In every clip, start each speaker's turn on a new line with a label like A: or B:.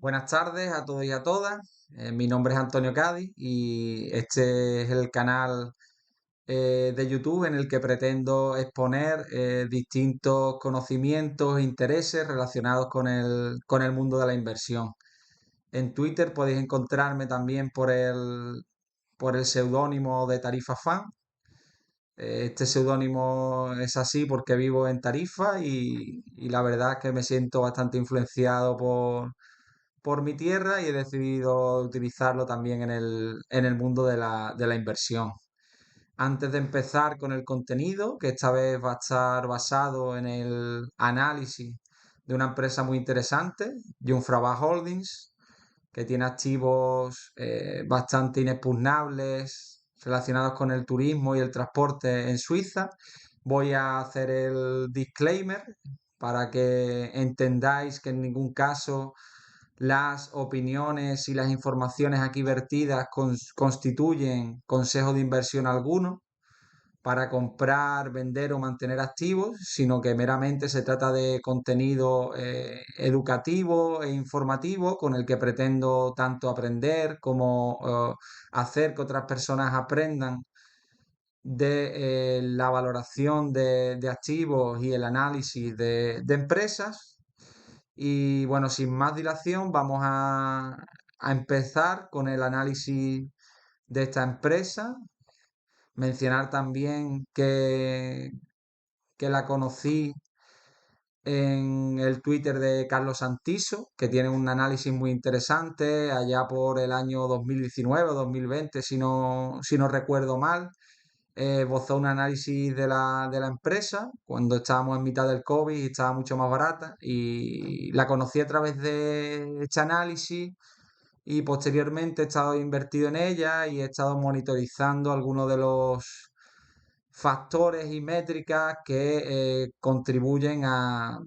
A: Buenas tardes a todos y a todas. Mi nombre es Antonio Cádiz y este es el canal de YouTube en el que pretendo exponer distintos conocimientos e intereses relacionados con el mundo de la inversión. En Twitter podéis encontrarme también por el seudónimo de Tarifa Fan. Este seudónimo es así porque vivo en Tarifa y la verdad es que me siento bastante influenciado por mi tierra y he decidido utilizarlo también en el mundo de la inversión. Antes de empezar con el contenido, que esta vez va a estar basado en el análisis de una empresa muy interesante, Jungfrau Holdings, que tiene activos bastante inexpugnables relacionados con el turismo y el transporte en Suiza, voy a hacer el disclaimer para que entendáis que en ningún caso las opiniones y las informaciones aquí vertidas constituyen consejo de inversión alguno para comprar, vender o mantener activos, sino que meramente se trata de contenido educativo e informativo con el que pretendo tanto aprender como hacer que otras personas aprendan de la valoración de activos y el análisis de empresas. Y bueno, sin más dilación, vamos a empezar con el análisis de esta empresa. Mencionar también que la conocí en el Twitter de Carlos Santiso, que tiene un análisis muy interesante allá por el año 2019 o 2020, si no recuerdo mal. Esbozó un análisis de la empresa cuando estábamos en mitad del COVID y estaba mucho más barata y la conocí a través de este análisis y posteriormente he estado invertido en ella y he estado monitorizando algunos de los factores y métricas que contribuyen a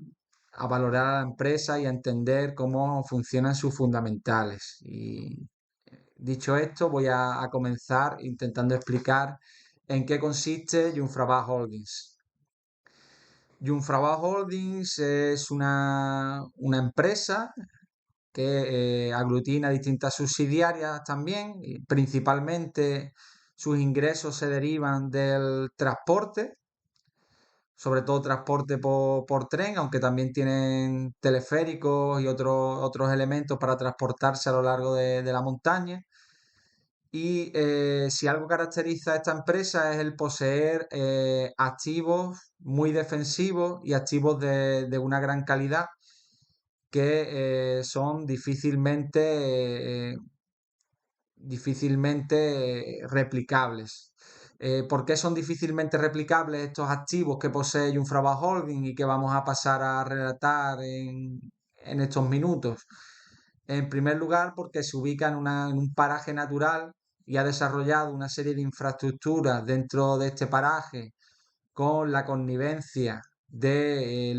A: valorar a la empresa y a entender cómo funcionan sus fundamentales. Y dicho esto, voy a comenzar intentando explicar en qué consiste Jungfrau Holdings. Jungfrau Holdings es una empresa que aglutina distintas subsidiarias también, y principalmente sus ingresos se derivan del transporte, sobre todo transporte por tren, aunque también tienen teleféricos y otros elementos para transportarse a lo largo de la montaña. Y si algo caracteriza a esta empresa es el poseer activos muy defensivos y activos de una gran calidad que son difícilmente replicables. ¿Por qué son difícilmente replicables estos activos que posee Jungfrau Holding y que vamos a pasar a relatar en estos minutos? En primer lugar, porque se ubica en un paraje natural y ha desarrollado una serie de infraestructuras dentro de este paraje con la connivencia de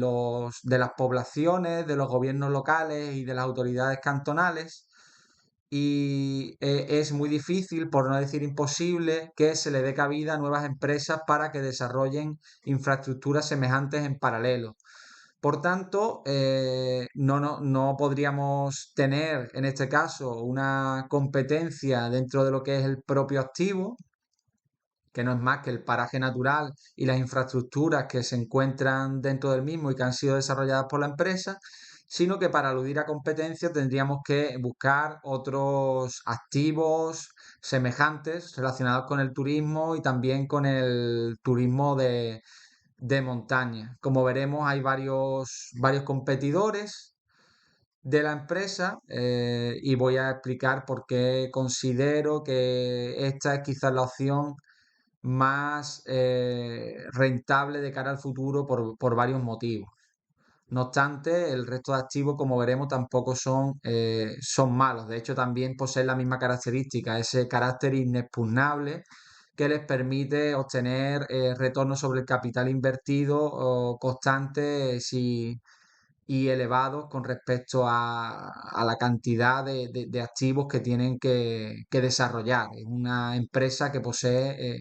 A: las poblaciones, de los gobiernos locales y de las autoridades cantonales. Y es muy difícil, por no decir imposible, que se le dé cabida a nuevas empresas para que desarrollen infraestructuras semejantes en paralelo. Por tanto, no podríamos tener en este caso una competencia dentro de lo que es el propio activo, que no es más que el paraje natural y las infraestructuras que se encuentran dentro del mismo y que han sido desarrolladas por la empresa, sino que para aludir a competencia tendríamos que buscar otros activos semejantes relacionados con el turismo y también con el turismo de montaña. Como veremos, hay varios competidores de la empresa y voy a explicar por qué considero que esta es quizás la opción más rentable de cara al futuro por varios motivos. No obstante, el resto de activos, como veremos, tampoco son malos. De hecho, también poseen la misma característica, ese carácter inexpugnable que les permite obtener retornos sobre el capital invertido constantes y elevados con respecto a la cantidad de activos que tienen que desarrollar. Es una empresa que posee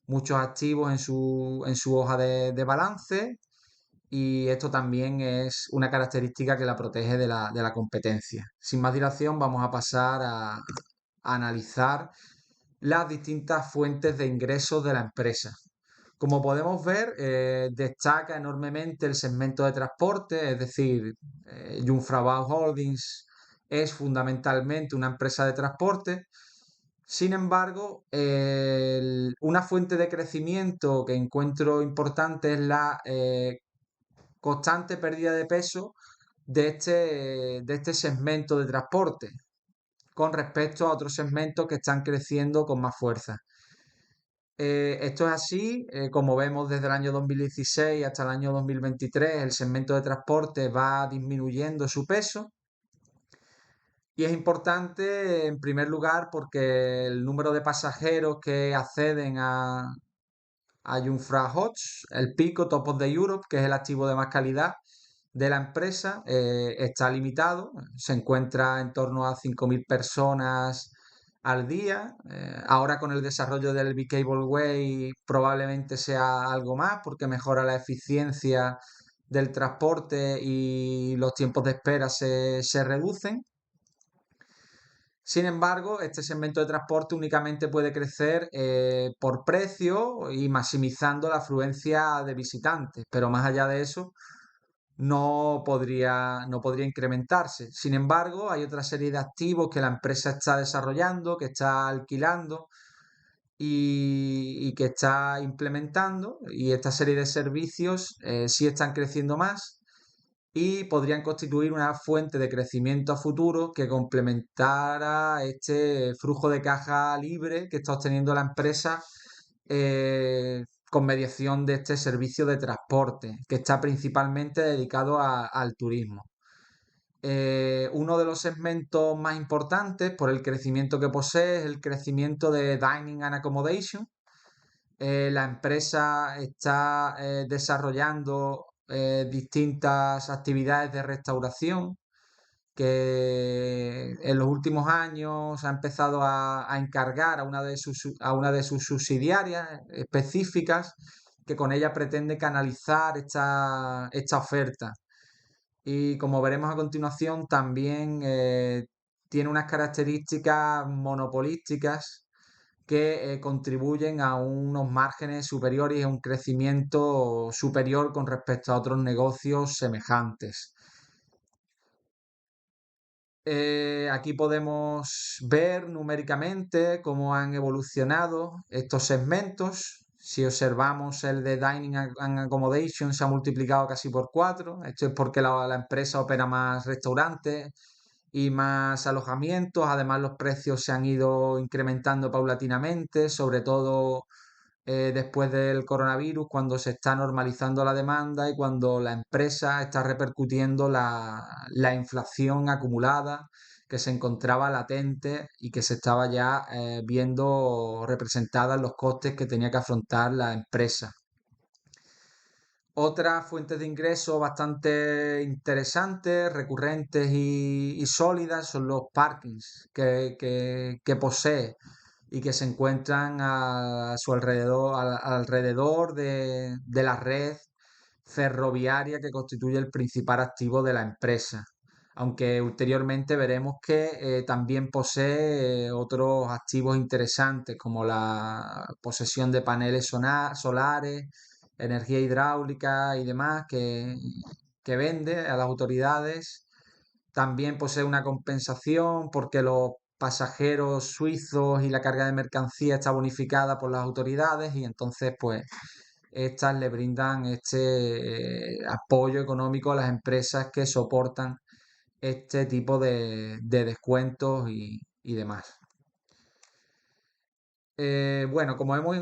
A: muchos activos en su hoja de balance y esto también es una característica que la protege de la competencia. Sin más dilación, vamos a pasar a analizar las distintas fuentes de ingresos de la empresa. Como podemos ver, destaca enormemente el segmento de transporte, es decir, Jungfrau Holdings es fundamentalmente una empresa de transporte. Sin embargo, una fuente de crecimiento que encuentro importante es la constante pérdida de peso de este segmento de transporte con respecto a otros segmentos que están creciendo con más fuerza. Esto es así, como vemos desde el año 2016 hasta el año 2023, el segmento de transporte va disminuyendo su peso y es importante en primer lugar porque el número de pasajeros que acceden a Jungfrau-Hochs, el pico Top of the Europe, que es el activo de más calidad de la empresa, está limitado, se encuentra en torno a 5.000 personas al día. Ahora con el desarrollo del B-Cableway probablemente sea algo más porque mejora la eficiencia del transporte y los tiempos de espera se reducen. Sin embargo, este segmento de transporte únicamente puede crecer por precio y maximizando la afluencia de visitantes, pero más allá de eso no podría incrementarse. Sin embargo, hay otra serie de activos que la empresa está desarrollando, que está alquilando y que está implementando, y esta serie de servicios sí están creciendo más y podrían constituir una fuente de crecimiento a futuro que complementara este flujo de caja libre que está obteniendo la empresa con mediación de este servicio de transporte, que está principalmente dedicado al turismo. Uno de los segmentos más importantes por el crecimiento que posee es el crecimiento de Dining and Accommodation. La empresa está desarrollando distintas actividades de restauración que en los últimos años ha empezado a encargar a una de sus subsidiarias específicas que con ella pretende canalizar esta oferta. Y como veremos a continuación, también tiene unas características monopolísticas que contribuyen a unos márgenes superiores y a un crecimiento superior con respecto a otros negocios semejantes. Aquí podemos ver numéricamente cómo han evolucionado estos segmentos. Si observamos el de Dining and Accommodation se ha multiplicado casi por 4. Esto es porque la empresa opera más restaurantes y más alojamientos. Además, los precios se han ido incrementando paulatinamente, sobre todo después del coronavirus, cuando se está normalizando la demanda y cuando la empresa está repercutiendo la inflación acumulada que se encontraba latente y que se estaba ya viendo representada en los costes que tenía que afrontar la empresa. Otras fuentes de ingresos bastante interesantes, recurrentes y sólidas son los parkings que posee y que se encuentran a su alrededor, alrededor de la red ferroviaria que constituye el principal activo de la empresa. Aunque ulteriormente veremos que también posee otros activos interesantes como la posesión de paneles solares, energía hidráulica y demás que vende a las autoridades. También posee una compensación porque los pasajeros suizos y la carga de mercancía está bonificada por las autoridades y entonces pues estas le brindan este apoyo económico a las empresas que soportan este tipo de descuentos y demás. Bueno, como hemos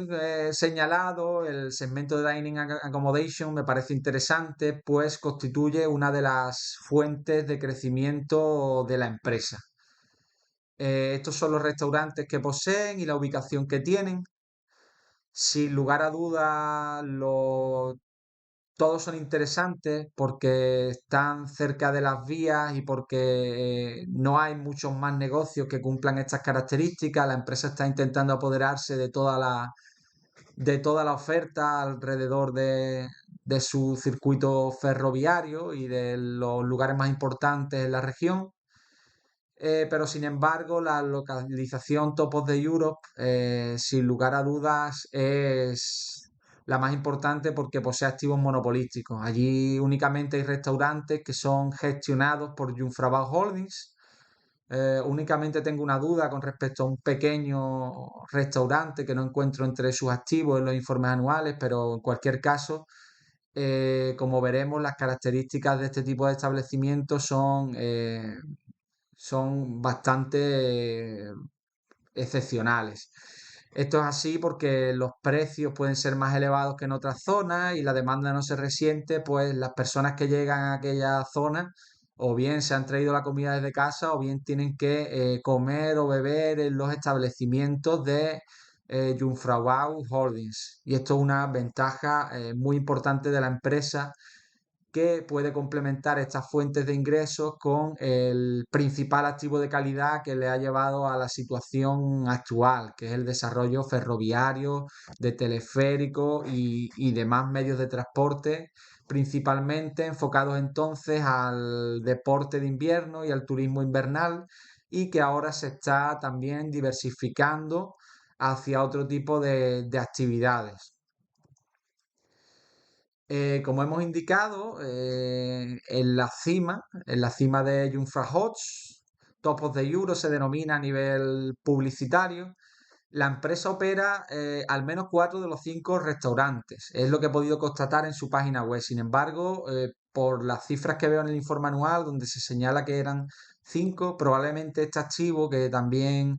A: señalado, el segmento de Dining Accommodation me parece interesante, pues constituye una de las fuentes de crecimiento de la empresa. Estos son los restaurantes que poseen y la ubicación que tienen. Sin lugar a dudas, todos son interesantes porque están cerca de las vías y porque no hay muchos más negocios que cumplan estas características. La empresa está intentando apoderarse de toda la oferta alrededor de su circuito ferroviario y de los lugares más importantes en la región. Pero sin embargo, la localización Top of the Europe, sin lugar a dudas, es la más importante porque posee activos monopolísticos. Allí únicamente hay restaurantes que son gestionados por Jungfrau Holdings. Únicamente tengo una duda con respecto a un pequeño restaurante que no encuentro entre sus activos en los informes anuales, pero en cualquier caso, como veremos, las características de este tipo de establecimientos son bastante excepcionales. Esto es así porque los precios pueden ser más elevados que en otras zonas y la demanda no se resiente, pues las personas que llegan a aquella zona o bien se han traído la comida desde casa o bien tienen que comer o beber en los establecimientos de Jungfrau Holdings. Y esto es una ventaja muy importante de la empresa, que puede complementar estas fuentes de ingresos con el principal activo de calidad que le ha llevado a la situación actual, que es el desarrollo ferroviario, de teleférico y demás medios de transporte, principalmente enfocados entonces al deporte de invierno y al turismo invernal, y que ahora se está también diversificando hacia otro tipo de actividades. Como hemos indicado, en la cima de Jungfraujoch, Top of the Euro se denomina a nivel publicitario. La empresa opera al menos 4 de los 5 restaurantes, es lo que he podido constatar en su página web. Sin embargo, por las cifras que veo en el informe anual, donde se señala que eran 5, probablemente este activo, que también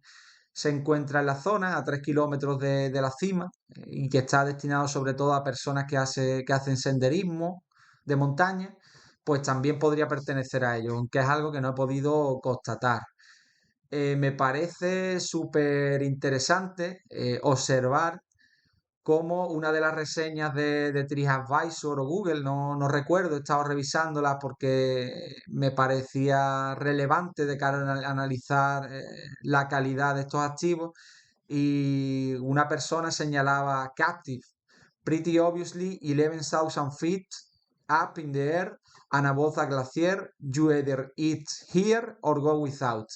A: se encuentra en la zona, a 3 kilómetros de la cima, y que está destinado sobre todo a personas que hacen senderismo de montaña, pues también podría pertenecer a ellos, aunque es algo que no he podido constatar. Me parece súper interesante observar cómo una de las reseñas de TripAdvisor o Google, no recuerdo, he estado revisándolas porque me parecía relevante de cara a analizar la calidad de estos activos, y una persona señalaba Captive, pretty obviously 11,000 feet up in the air and above a glacier, you either eat here or go without.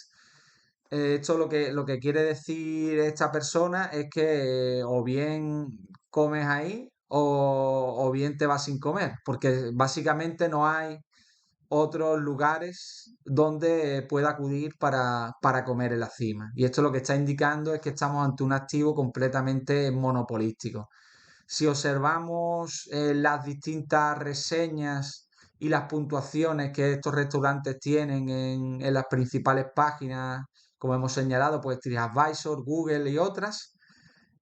A: Esto lo que quiere decir esta persona es que o bien comes ahí o bien te vas sin comer, porque básicamente no hay otros lugares donde pueda acudir para comer en la cima. Y esto lo que está indicando es que estamos ante un activo completamente monopolístico. Si observamos las distintas reseñas y las puntuaciones que estos restaurantes tienen en las principales páginas, como hemos señalado, pues TripAdvisor, Google y otras,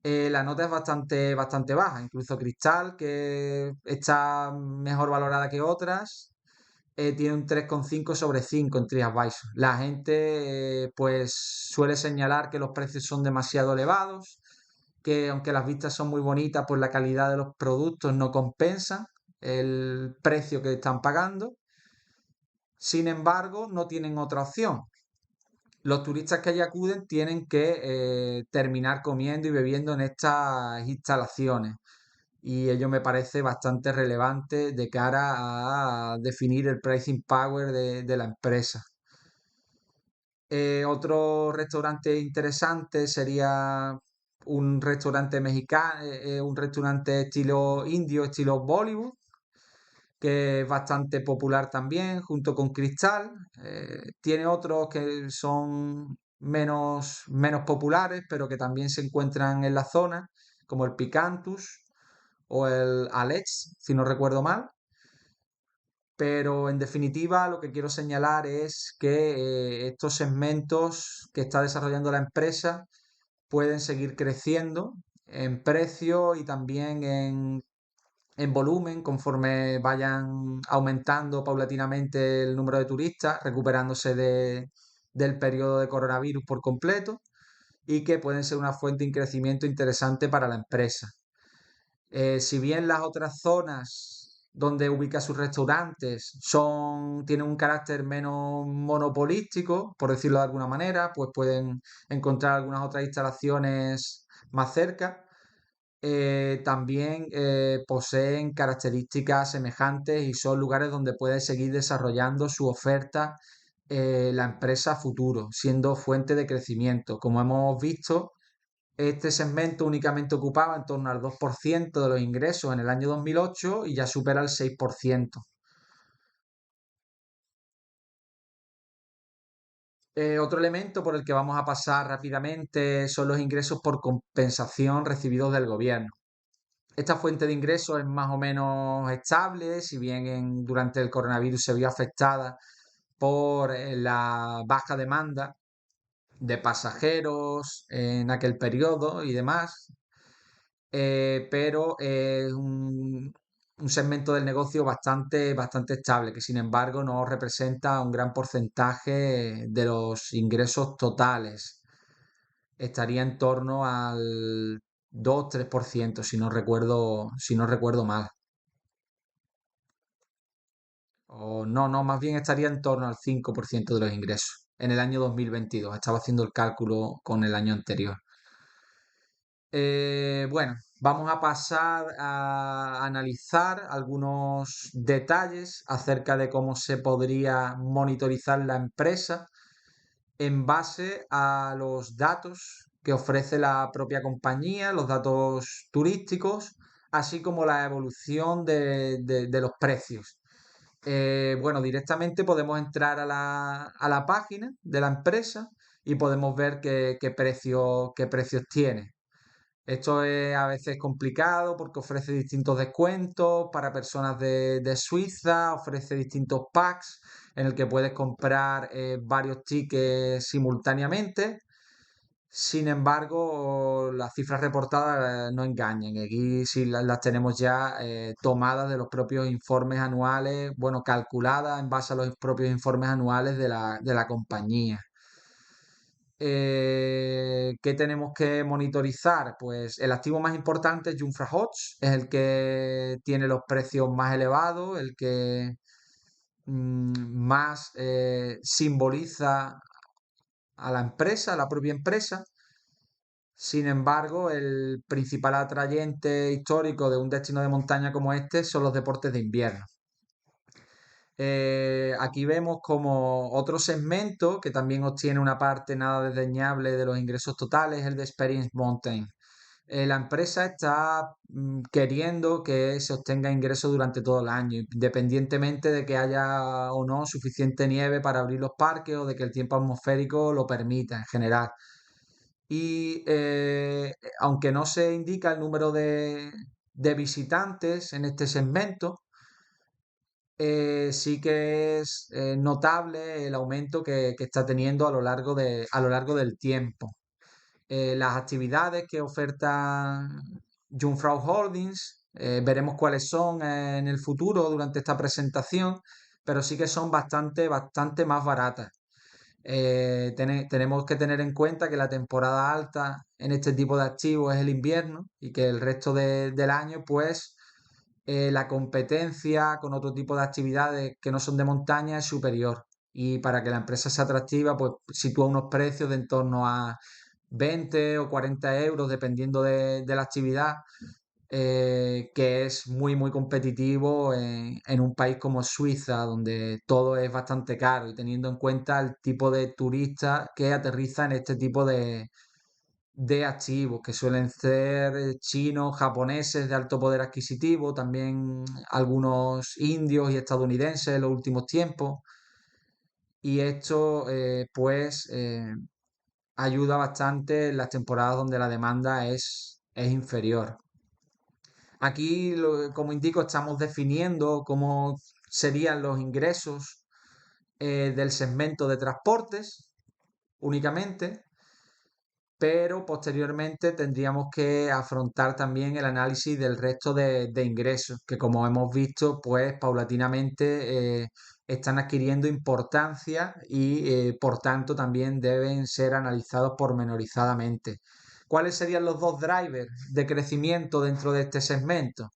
A: la nota es bastante baja. Incluso Cristal, que está mejor valorada que otras, tiene un 3,5 sobre 5 en TripAdvisor. La gente pues suele señalar que los precios son demasiado elevados, que aunque las vistas son muy bonitas, pues la calidad de los productos no compensa el precio que están pagando. Sin embargo, no tienen otra opción. Los turistas que allí acuden tienen que terminar comiendo y bebiendo en estas instalaciones. Y ello me parece bastante relevante de cara a definir el pricing power de la empresa. Otro restaurante interesante sería un restaurante mexicano, un restaurante estilo indio, estilo Bollywood, que es bastante popular también, junto con Cristal. Tiene otros que son menos populares, pero que también se encuentran en la zona, como el Picantus o el Alex, si no recuerdo mal. Pero en definitiva, lo que quiero señalar es que estos segmentos que está desarrollando la empresa pueden seguir creciendo en precio y también en volumen conforme vayan aumentando paulatinamente el número de turistas, recuperándose del periodo de coronavirus por completo, y que pueden ser una fuente de crecimiento interesante para la empresa. Si bien las otras zonas donde ubica sus restaurantes tienen un carácter menos monopolístico, por decirlo de alguna manera, pues pueden encontrar algunas otras instalaciones más cerca. También poseen características semejantes y son lugares donde puede seguir desarrollando su oferta la empresa a futuro, siendo fuente de crecimiento. Como hemos visto, este segmento únicamente ocupaba en torno al 2% de los ingresos en el año 2008 y ya supera el 6%. Otro elemento por el que vamos a pasar rápidamente son los ingresos por compensación recibidos del gobierno. Esta fuente de ingresos es más o menos estable, si bien durante el coronavirus se vio afectada por la baja demanda de pasajeros en aquel periodo y demás, pero es un segmento del negocio bastante estable, que sin embargo no representa un gran porcentaje de los ingresos totales. Estaría en torno al 2-3%, si no recuerdo mal. O no, no, más bien estaría en torno al 5% de los ingresos en el año 2022. Estaba haciendo el cálculo con el año anterior. Bueno, vamos a pasar a analizar algunos detalles acerca de cómo se podría monitorizar la empresa en base a los datos que ofrece la propia compañía, los datos turísticos, así como la evolución de los precios. Bueno, directamente podemos entrar a la página de la empresa y podemos ver qué precios tiene. Esto es a veces complicado porque ofrece distintos descuentos para personas de Suiza, ofrece distintos packs en el que puedes comprar varios tickets simultáneamente. Sin embargo, las cifras reportadas no engañan. Aquí sí las tenemos ya tomadas de los propios informes anuales, bueno, calculadas en base a los propios informes anuales de la compañía. ¿Qué tenemos que monitorizar? Pues el activo más importante es Jungfrau Hochs, es el que tiene los precios más elevados, el que más simboliza a la empresa, a la propia empresa. Sin embargo, el principal atrayente histórico de un destino de montaña como este son los deportes de invierno. Aquí vemos como otro segmento que también obtiene una parte nada desdeñable de los ingresos totales, el de Experience Mountain. La empresa está queriendo que se obtenga ingresos durante todo el año, independientemente de que haya o no suficiente nieve para abrir los parques o de que el tiempo atmosférico lo permita en general. Y aunque no se indica el número de visitantes en este segmento, sí que es notable el aumento que está teniendo a lo largo del tiempo. Las actividades que oferta Jungfrau Holdings, veremos cuáles son en el futuro durante esta presentación, pero sí que son bastante más baratas. Tenemos que tener en cuenta que la temporada alta en este tipo de activos es el invierno y que el resto del año, pues, la competencia con otro tipo de actividades que no son de montaña es superior. Y para que la empresa sea atractiva, pues sitúa unos precios de en torno a 20 o 40 euros, dependiendo de la actividad, que es muy competitivo en un país como Suiza, donde todo es bastante caro y teniendo en cuenta el tipo de turista que aterriza en este tipo de activos, que suelen ser chinos, japoneses de alto poder adquisitivo, también algunos indios y estadounidenses en los últimos tiempos. Y esto, pues, ayuda bastante en las temporadas donde la demanda es inferior. Aquí, como indico, estamos definiendo cómo serían los ingresos del segmento de transportes únicamente, pero posteriormente tendríamos que afrontar también el análisis del resto de ingresos, que como hemos visto, pues paulatinamente están adquiriendo importancia y por tanto también deben ser analizados pormenorizadamente. ¿Cuáles serían los dos drivers de crecimiento dentro de este segmento?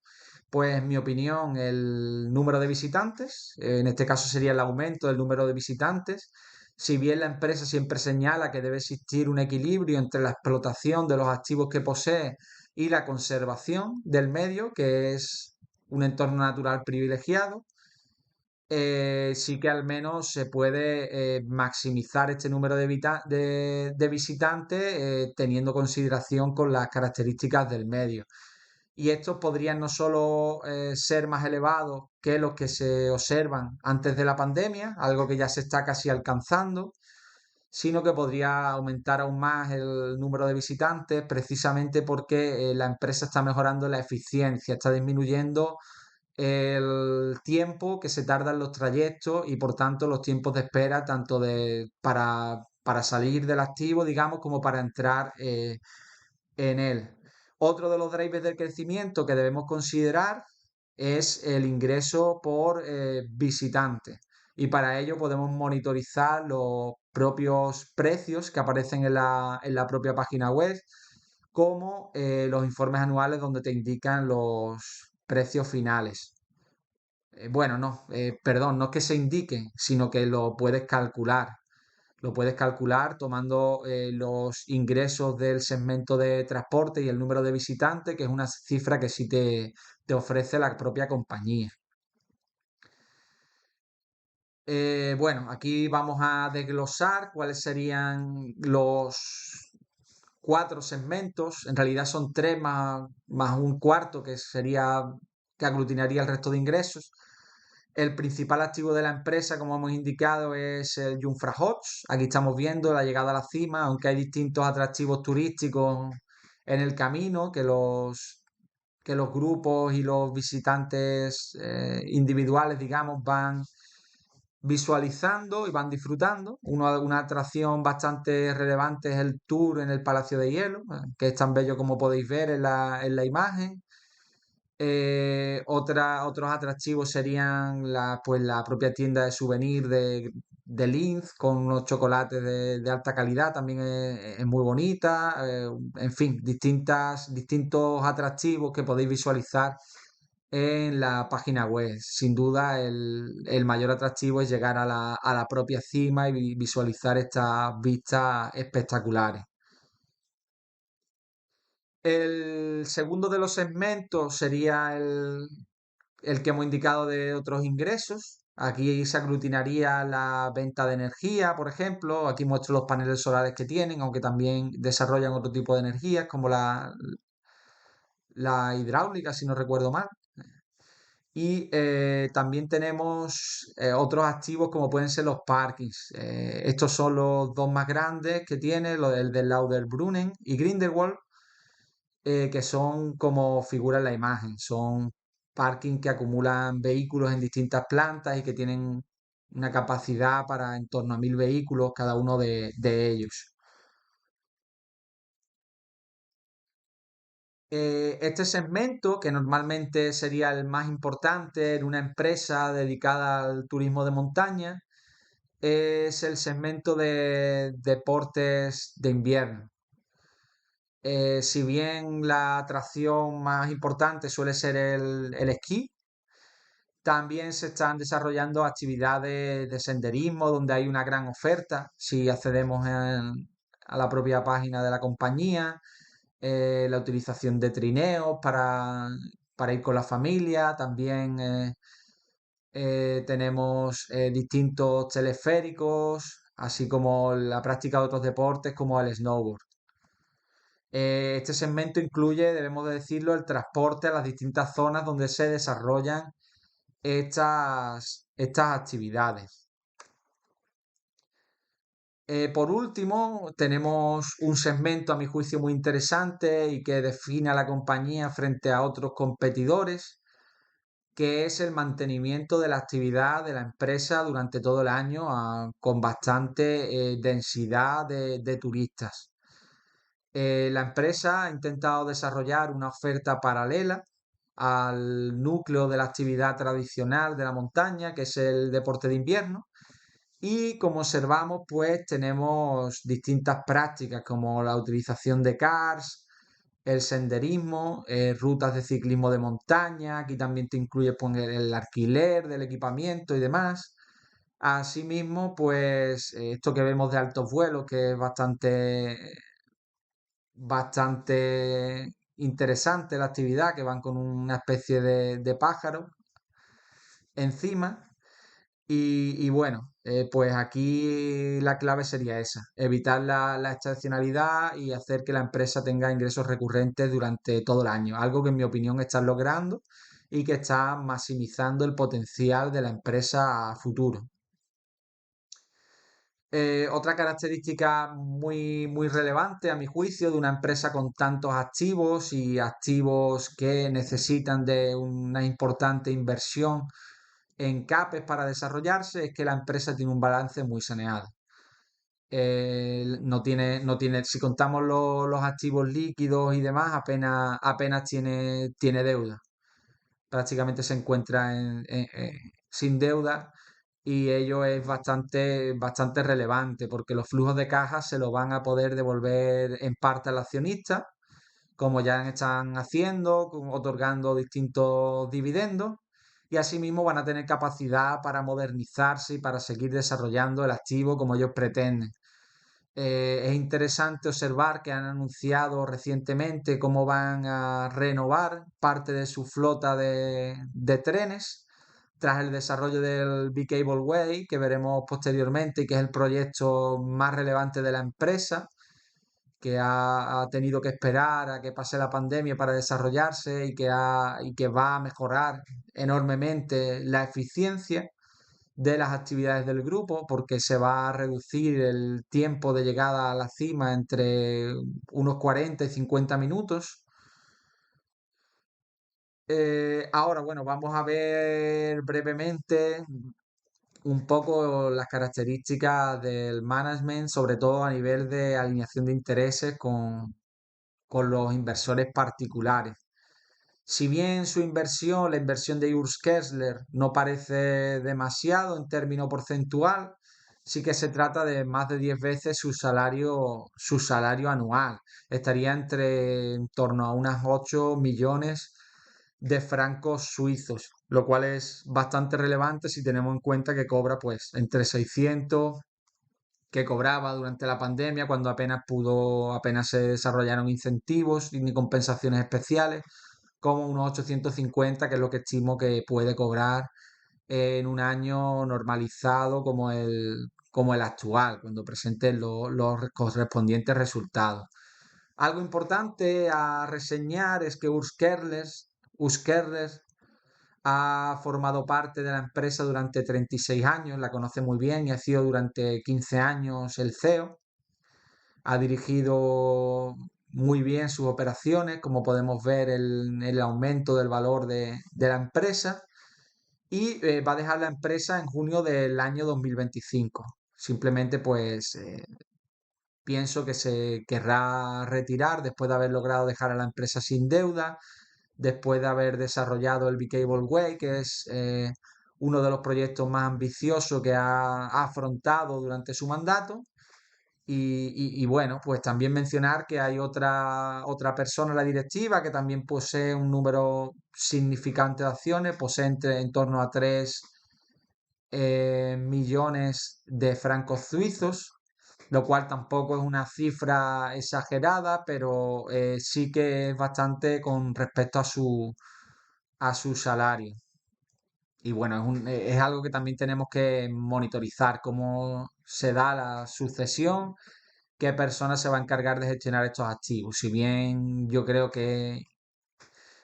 A: Pues en mi opinión, el número de visitantes, en este caso sería el aumento del número de visitantes. Si bien la empresa siempre señala que debe existir un equilibrio entre la explotación de los activos que posee y la conservación del medio, que es un entorno natural privilegiado. Sí que al menos se puede maximizar este número de visitantes teniendo consideración con las características del medio. Y estos podrían no solo ser más elevados que los que se observan antes de la pandemia, algo que ya se está casi alcanzando, sino que podría aumentar aún más el número de visitantes precisamente porque la empresa está mejorando la eficiencia, está disminuyendo el tiempo que se tardan los trayectos y por tanto los tiempos de espera tanto para salir del activo, digamos, como para entrar en él. Otro de los drivers del crecimiento que debemos considerar es el ingreso por visitante. Y para ello podemos monitorizar los propios precios que aparecen en la propia página web, como los informes anuales donde te indican los precios finales. Bueno, no, perdón, no es que se indiquen, sino que lo puedes calcular. Lo puedes calcular tomando los ingresos del segmento de transporte y el número de visitantes, que es una cifra que sí te ofrece la propia compañía. Bueno, aquí vamos a desglosar cuáles serían los cuatro segmentos. En realidad son tres más un cuarto que aglutinaría el resto de ingresos. El principal activo de la empresa, como hemos indicado, es el Jungfraujoch. Aquí estamos viendo la llegada a la cima, aunque hay distintos atractivos turísticos en el camino que los grupos y los visitantes individuales, digamos, van visualizando y van disfrutando. Una atracción bastante relevante es el tour en el Palacio de Hielo, que es tan bello como podéis ver en la imagen. Otros atractivos serían pues, la propia tienda de souvenir de Linz con unos chocolates de alta calidad, también es muy bonita. En fin, distintos atractivos que podéis visualizar en la página web. Sin duda, el mayor atractivo es llegar a a la propia cima y visualizar estas vistas espectaculares. El segundo de los segmentos sería el que hemos indicado de otros ingresos. Aquí se aglutinaría la venta de energía, por ejemplo. Aquí muestro los paneles solares que tienen, aunque también desarrollan otro tipo de energías, como la hidráulica, si no recuerdo mal. Y también tenemos otros activos como pueden ser los parkings. Estos son los dos más grandes que tiene, el de Lauterbrunnen y Grindelwald, que son como figura en la imagen. Son parking que acumulan vehículos en distintas plantas y que tienen una capacidad para en torno a 1000 vehículos cada uno de ellos. Este segmento, que normalmente sería el más importante en una empresa dedicada al turismo de montaña, es el segmento de deportes de invierno. Si bien la atracción más importante suele ser el esquí, también se están desarrollando actividades de senderismo donde hay una gran oferta. Si accedemos a la propia página de la compañía, la utilización de trineos para ir con la familia, también tenemos distintos teleféricos, así como la práctica de otros deportes como el snowboard. Este segmento incluye, debemos de decirlo, el transporte a las distintas zonas donde se desarrollan estas actividades. Por último, tenemos un segmento a mi juicio muy interesante y que define a la compañía frente a otros competidores, que es el mantenimiento de la actividad de la empresa durante todo el año con bastante densidad de turistas. La empresa ha intentado desarrollar una oferta paralela al núcleo de la actividad tradicional de la montaña, que es el deporte de invierno. Y como observamos, pues tenemos distintas prácticas como la utilización de cars, el senderismo, rutas de ciclismo de montaña. Aquí también te incluye poner el alquiler del equipamiento y demás. Asimismo, pues esto que vemos de altos vuelos, que es bastante interesante la actividad, que van con una especie de pájaro encima. Y bueno, pues aquí la clave sería esa, evitar la estacionalidad y hacer que la empresa tenga ingresos recurrentes durante todo el año, algo que en mi opinión están logrando y que está maximizando el potencial de la empresa a futuro. Otra característica muy relevante a mi juicio de una empresa con tantos activos y activos que necesitan de una importante inversión en CAPEX para desarrollarse es que la empresa tiene un balance muy saneado. No tiene, si contamos los activos líquidos y demás, apenas tiene deuda. Prácticamente se encuentra sin deuda y ello es bastante relevante porque los flujos de caja se lo van a poder devolver en parte al accionista, como ya están haciendo, otorgando distintos dividendos, y asimismo van a tener capacidad para modernizarse y para seguir desarrollando el activo como ellos pretenden. Es interesante observar que han anunciado recientemente cómo van a renovar parte de su flota de trenes tras el desarrollo del B-Cable Way, que veremos posteriormente y que es el proyecto más relevante de la empresa, que ha tenido que esperar a que pase la pandemia para desarrollarse y que va a mejorar enormemente la eficiencia de las actividades del grupo, porque se va a reducir el tiempo de llegada a la cima entre unos 40 y 50 minutos. Ahora, bueno, vamos a ver brevemente un poco las características del management, sobre todo a nivel de alineación de intereses con los inversores particulares. Si bien la inversión de Urs Kessler no parece demasiado en términos porcentual, sí que se trata de más de 10 veces su salario anual. Estaría en torno a unas 8 millones de francos suizos, lo cual es bastante relevante si tenemos en cuenta que cobra pues entre 600 que cobraba durante la pandemia, cuando apenas se desarrollaron incentivos ni compensaciones especiales, como unos 850, que es lo que estimo que puede cobrar en un año normalizado como el actual, cuando presente los correspondientes resultados. Algo importante a reseñar es que Urs Kerles ha formado parte de la empresa durante 36 años, la conoce muy bien y ha sido durante 15 años el CEO. Ha dirigido muy bien sus operaciones, como podemos ver el aumento del valor de la empresa, y va a dejar la empresa en junio del año 2025. Simplemente pues pienso que se querrá retirar después de haber logrado dejar a la empresa sin deuda, después de haber desarrollado el B-Cable Way, que es uno de los proyectos más ambiciosos que ha afrontado durante su mandato. Y bueno, pues también mencionar que hay otra persona en la directiva que también posee un número significante de acciones, posee en torno a 3 millones de francos suizos, lo cual tampoco es una cifra exagerada, pero sí que es bastante con respecto a su salario. Y bueno, es algo que también tenemos que monitorizar, cómo se da la sucesión, qué persona se va a encargar de gestionar estos activos. Si bien yo creo que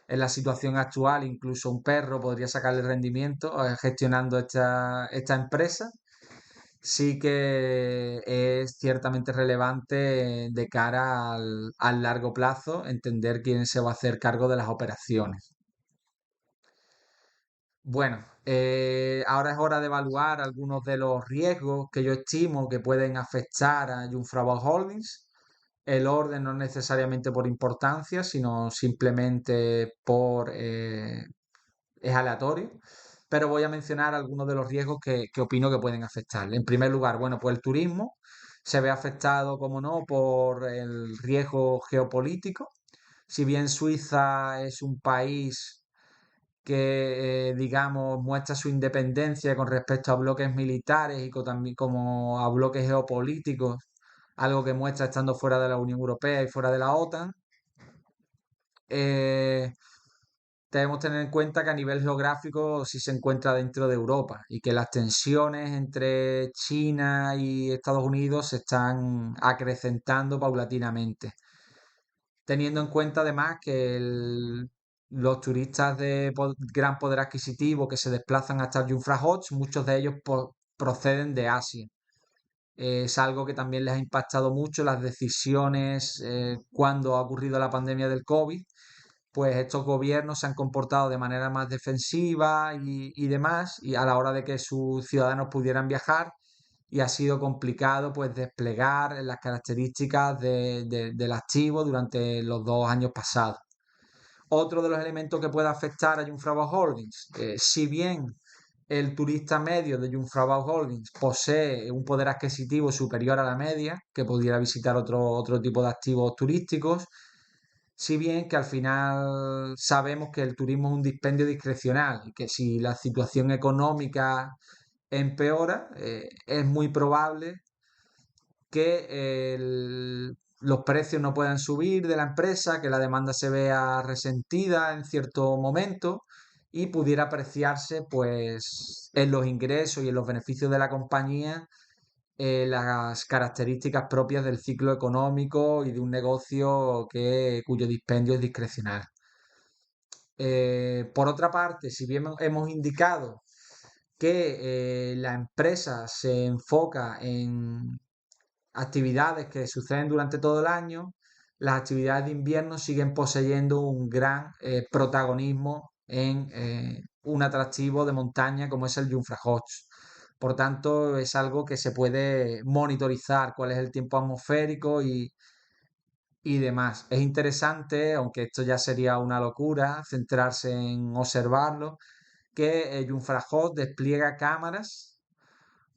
A: en la situación actual incluso un perro podría sacarle rendimiento gestionando esta empresa, sí que es ciertamente relevante de cara al largo plazo entender quién se va a hacer cargo de las operaciones. Bueno, ahora es hora de evaluar algunos de los riesgos que yo estimo que pueden afectar a Jungfrau Holdings. El orden no necesariamente por importancia, sino simplemente es aleatorio. Pero voy a mencionar algunos de los riesgos que opino que pueden afectarle. En primer lugar, bueno, pues el turismo se ve afectado, como no, por el riesgo geopolítico. Si bien Suiza es un país que, digamos, muestra su independencia con respecto a bloques militares y también como a bloques geopolíticos, algo que muestra estando fuera de la Unión Europea y fuera de la OTAN, eh, debemos tener en cuenta que a nivel geográfico sí se encuentra dentro de Europa y que las tensiones entre China y Estados Unidos se están acrecentando paulatinamente, teniendo en cuenta además que los turistas de gran poder adquisitivo que se desplazan hasta el Jungfrau, muchos de ellos proceden de Asia. Es algo que también les ha impactado mucho las decisiones cuando ha ocurrido la pandemia del COVID, pues estos gobiernos se han comportado de manera más defensiva y demás, y a la hora de que sus ciudadanos pudieran viajar, y ha sido complicado pues desplegar las características del activo durante los 2 años pasados. Otro de los elementos que puede afectar a Jungfrau Holdings, si bien el turista medio de Jungfrau Holdings posee un poder adquisitivo superior a la media, que pudiera visitar otro tipo de activos turísticos, si bien que al final sabemos que el turismo es un dispendio discrecional y que si la situación económica empeora, es muy probable que los precios no puedan subir de la empresa, que la demanda se vea resentida en cierto momento y pudiera apreciarse pues en los ingresos y en los beneficios de la compañía, las características propias del ciclo económico y de un negocio cuyo dispendio es discrecional. Por otra parte, si bien hemos indicado que la empresa se enfoca en actividades que suceden durante todo el año, las actividades de invierno siguen poseyendo un gran protagonismo en un atractivo de montaña como es el Jungfrau. Por tanto, es algo que se puede monitorizar cuál es el tiempo atmosférico y demás. Es interesante, aunque esto ya sería una locura, centrarse en observarlo, que Jungfrau despliega cámaras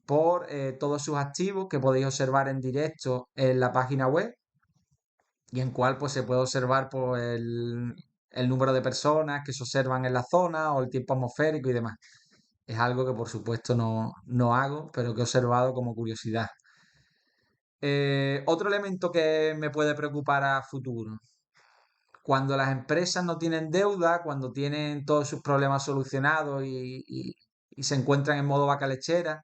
A: por todos sus activos que podéis observar en directo en la página web y en cual pues se puede observar pues, el número de personas que se observan en la zona o el tiempo atmosférico y demás. Es algo que por supuesto no hago, pero que he observado como curiosidad. Otro elemento que me puede preocupar a futuro. Cuando las empresas no tienen deuda, cuando tienen todos sus problemas solucionados y se encuentran en modo vaca lechera,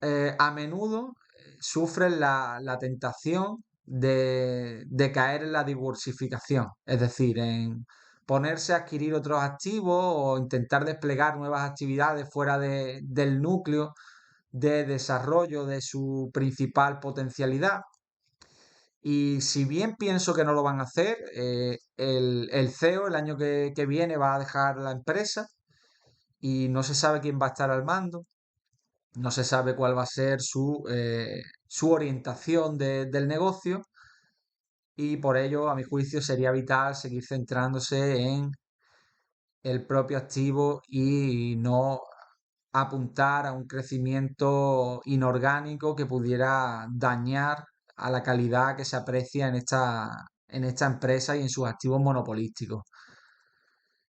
A: a menudo sufren la tentación de caer en la diversificación, es decir, en ponerse a adquirir otros activos o intentar desplegar nuevas actividades fuera del núcleo de desarrollo de su principal potencialidad. Y si bien pienso que no lo van a hacer, el CEO el año que viene va a dejar la empresa y no se sabe quién va a estar al mando. No se sabe cuál va a ser su orientación del negocio y por ello, a mi juicio, sería vital seguir centrándose en el propio activo y no apuntar a un crecimiento inorgánico que pudiera dañar a la calidad que se aprecia en esta empresa y en sus activos monopolísticos.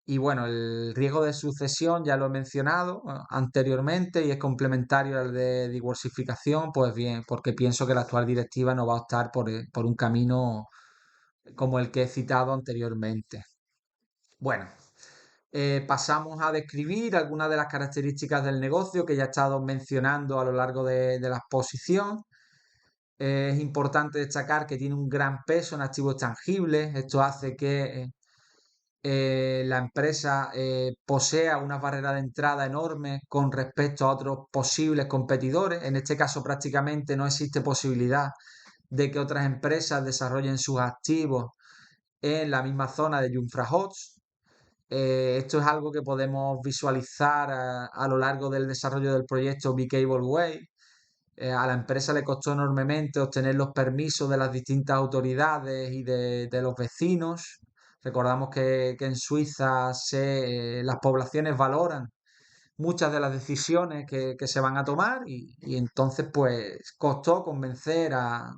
A: Y bueno, el riesgo de sucesión ya lo he mencionado anteriormente y es complementario al de diversificación, pues bien, porque pienso que la actual directiva no va a optar por un camino como el que he citado anteriormente. Bueno, pasamos a describir algunas de las características del negocio que ya he estado mencionando a lo largo de la exposición. Es importante destacar que tiene un gran peso en activos tangibles. Esto hace que la empresa posea una barrera de entrada enorme con respecto a otros posibles competidores. En este caso prácticamente no existe posibilidad de que otras empresas desarrollen sus activos en la misma zona de Jungfrau. Esto es algo que podemos visualizar a lo largo del desarrollo del proyecto B-Cable Way. A la empresa le costó enormemente obtener los permisos de las distintas autoridades y de los vecinos. Recordamos que en Suiza las poblaciones valoran muchas de las decisiones que se van a tomar y entonces pues costó convencer a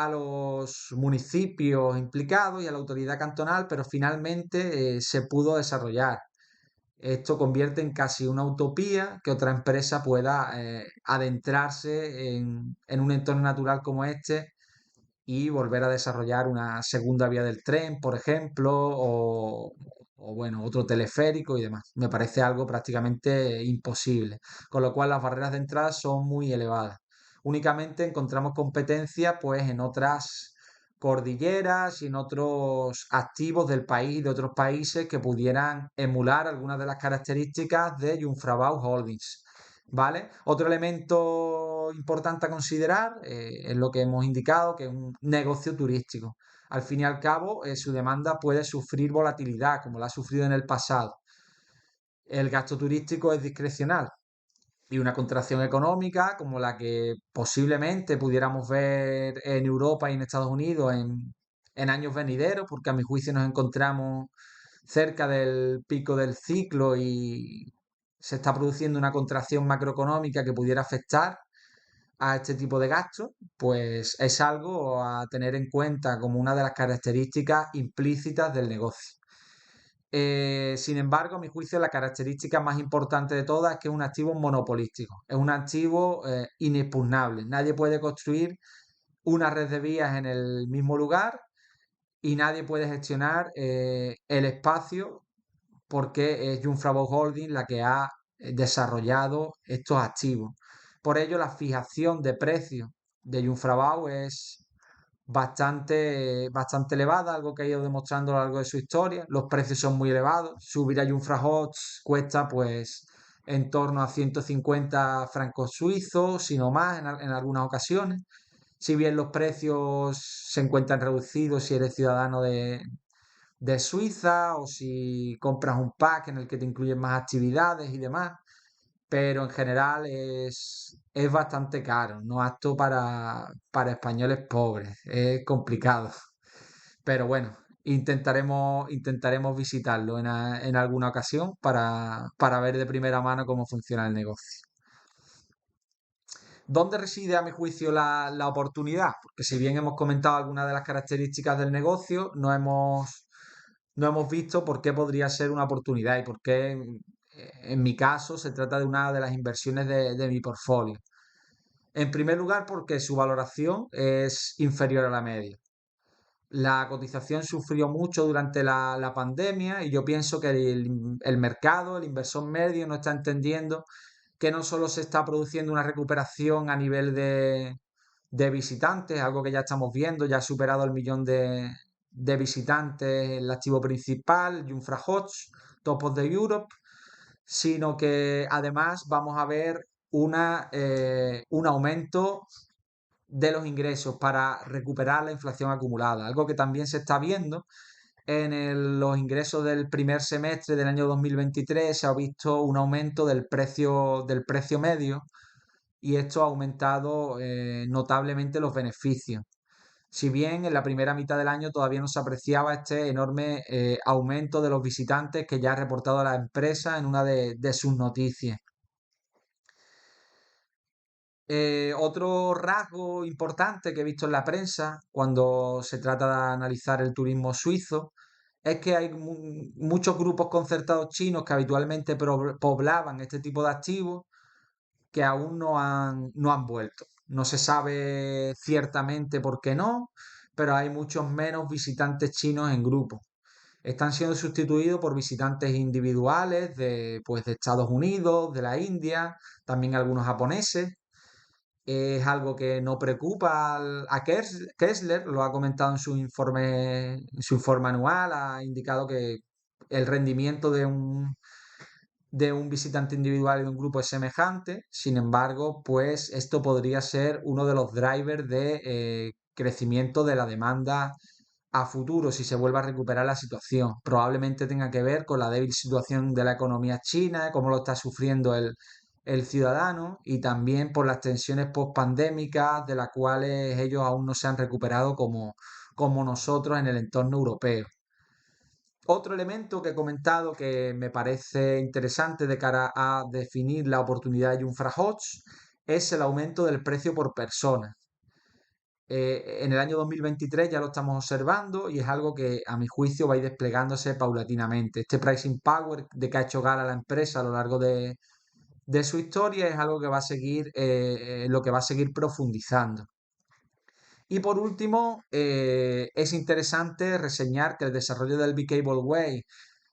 A: los municipios implicados y a la autoridad cantonal, pero finalmente se pudo desarrollar. Esto convierte en casi una utopía que otra empresa pueda adentrarse en un entorno natural como este y volver a desarrollar una segunda vía del tren, por ejemplo, bueno, otro teleférico y demás. Me parece algo prácticamente imposible, con lo cual las barreras de entrada son muy elevadas. Únicamente encontramos competencia pues en otras cordilleras y en otros activos del país y de otros países que pudieran emular algunas de las características de Jungfrau Holdings. ¿Vale? Otro elemento importante a considerar es lo que hemos indicado, que es un negocio turístico. Al fin y al cabo, su demanda puede sufrir volatilidad, como la ha sufrido en el pasado. El gasto turístico es discrecional y una contracción económica como la que posiblemente pudiéramos ver en Europa y en Estados Unidos en años venideros, porque a mi juicio nos encontramos cerca del pico del ciclo y se está produciendo una contracción macroeconómica que pudiera afectar a este tipo de gastos, pues es algo a tener en cuenta como una de las características implícitas del negocio. Sin embargo, a mi juicio, la característica más importante de todas es que es un activo monopolístico, es un activo inexpugnable. Nadie puede construir una red de vías en el mismo lugar y nadie puede gestionar el espacio porque es Jungfrau Holding la que ha desarrollado estos activos. Por ello, la fijación de precios de Jungfrau es bastante elevada, algo que ha ido demostrando a lo largo de su historia. Los precios son muy elevados. Subir a Jungfrau cuesta pues en torno a 150 francos suizos, si no más en algunas ocasiones. Si bien los precios se encuentran reducidos si eres ciudadano de Suiza o si compras un pack en el que te incluyen más actividades y demás, pero en general es bastante caro, no apto para españoles pobres, es complicado, pero bueno, intentaremos visitarlo en alguna ocasión para ver de primera mano cómo funciona el negocio. ¿Dónde reside, a mi juicio, la oportunidad? Porque si bien hemos comentado algunas de las características del negocio, no hemos visto por qué podría ser una oportunidad y por qué, en mi caso, se trata de una de las inversiones de mi portfolio. En primer lugar, porque su valoración es inferior a la media. La cotización sufrió mucho durante la pandemia y yo pienso que el mercado, el inversor medio, no está entendiendo que no solo se está produciendo una recuperación a nivel de visitantes, algo que ya estamos viendo, ya ha superado el millón de visitantes el activo principal, Jungfrau, Top of the Europe, sino que además vamos a ver un aumento de los ingresos para recuperar la inflación acumulada, algo que también se está viendo los ingresos del primer semestre del año 2023. Se ha visto un aumento del precio medio y esto ha aumentado notablemente los beneficios. Si bien en la primera mitad del año todavía no se apreciaba este enorme aumento de los visitantes que ya ha reportado la empresa en una de sus noticias. Otro rasgo importante que he visto en la prensa cuando se trata de analizar el turismo suizo es que hay muchos grupos concertados chinos que habitualmente poblaban este tipo de activos que aún no han vuelto. No se sabe ciertamente por qué no, pero hay muchos menos visitantes chinos en grupo. Están siendo sustituidos por visitantes individuales pues, de Estados Unidos, de la India, también algunos japoneses. Es algo que no preocupa a Kessler, lo ha comentado en su informe anual, ha indicado que el rendimiento de un visitante individual y de un grupo es semejante. Sin embargo, pues esto podría ser uno de los drivers de crecimiento de la demanda a futuro si se vuelve a recuperar la situación. Probablemente tenga que ver con la débil situación de la economía china, cómo lo está sufriendo el ciudadano y también por las tensiones post-pandémicas de las cuales ellos aún no se han recuperado como nosotros en el entorno europeo. Otro elemento que he comentado que me parece interesante de cara a definir la oportunidad de Jungfrau es el aumento del precio por persona. En el año 2023 ya lo estamos observando y es algo que a mi juicio va a ir desplegándose paulatinamente. Este pricing power de que ha hecho gala la empresa a lo largo de su historia es algo que va a seguir, lo que va a seguir profundizando. Y por último, es interesante reseñar que el desarrollo del B-Cableway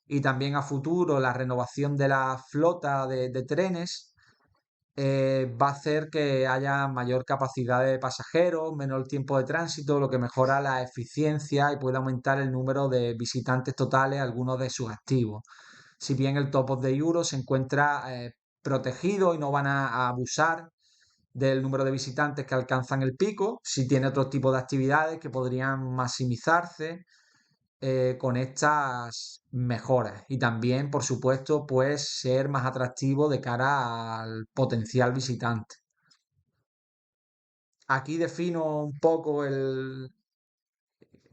A: y también a futuro la renovación de la flota de trenes va a hacer que haya mayor capacidad de pasajeros, menor tiempo de tránsito, lo que mejora la eficiencia y puede aumentar el número de visitantes totales a algunos de sus activos. Si bien el Top of the Euro se encuentra protegido y no van a abusar del número de visitantes que alcanzan el pico, si tiene otro tipo de actividades que podrían maximizarse con estas mejoras y también, por supuesto, pues ser más atractivo de cara al potencial visitante. Aquí defino un poco el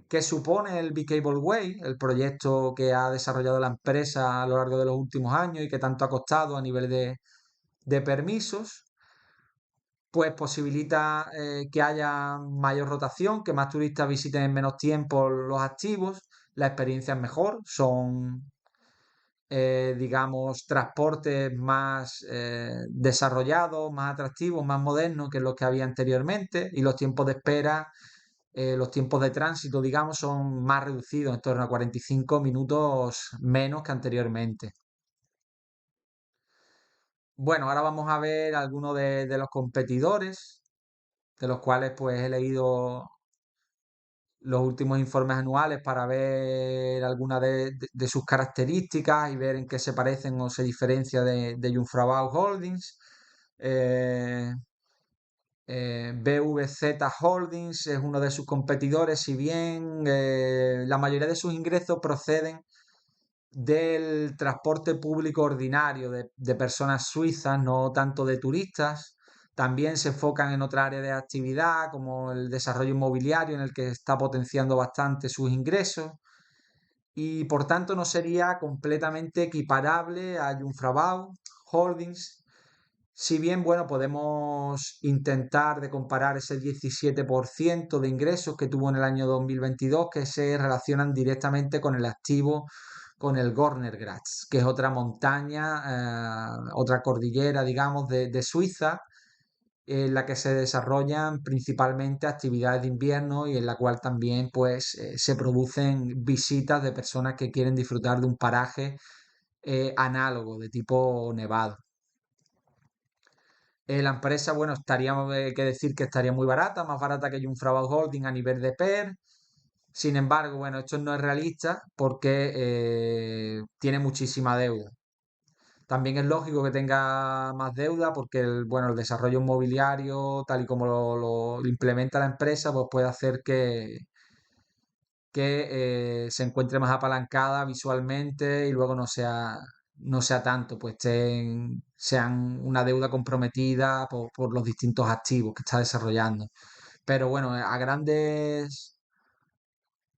A: qué supone el B-Cable Way, el proyecto que ha desarrollado la empresa a lo largo de los últimos años y que tanto ha costado a nivel de permisos. Pues posibilita que haya mayor rotación, que más turistas visiten en menos tiempo los activos, la experiencia es mejor, son digamos, transportes más desarrollados, más atractivos, más modernos que los que había anteriormente y los tiempos de espera, los tiempos de tránsito, digamos, son más reducidos, en torno a 45 minutos menos que anteriormente. Bueno, ahora vamos a ver algunos de los competidores, de los cuales pues he leído los últimos informes anuales para ver algunas de sus características y ver en qué se parecen o se diferencia de Jungfrau Holdings. Eh, BVZ Holdings es uno de sus competidores, si bien la mayoría de sus ingresos proceden del transporte público ordinario de personas suizas, no tanto de turistas. También se enfocan en otra área de actividad, como el desarrollo inmobiliario, en el que está potenciando bastante sus ingresos. Y por tanto no sería completamente equiparable a Jungfrau Holdings. Si bien, bueno, podemos intentar de comparar ese 17% de ingresos que tuvo en el año 2022 que se relacionan directamente con el activo, con el Gorner Gratz, que es otra montaña, otra cordillera, digamos, de Suiza, en la que se desarrollan principalmente actividades de invierno y en la cual también pues se producen visitas de personas que quieren disfrutar de un paraje análogo de tipo nevado. La empresa, bueno, estaría que decir que estaría muy barata, más barata que Jungfrau Holding a nivel de PER. Sin embargo, bueno, esto no es realista porque tiene muchísima deuda. También es lógico que tenga más deuda porque bueno, el desarrollo inmobiliario, tal y como lo implementa la empresa, pues puede hacer que se encuentre más apalancada visualmente y luego no sea tanto, pues sean una deuda comprometida por los distintos activos que está desarrollando. Pero bueno, a grandes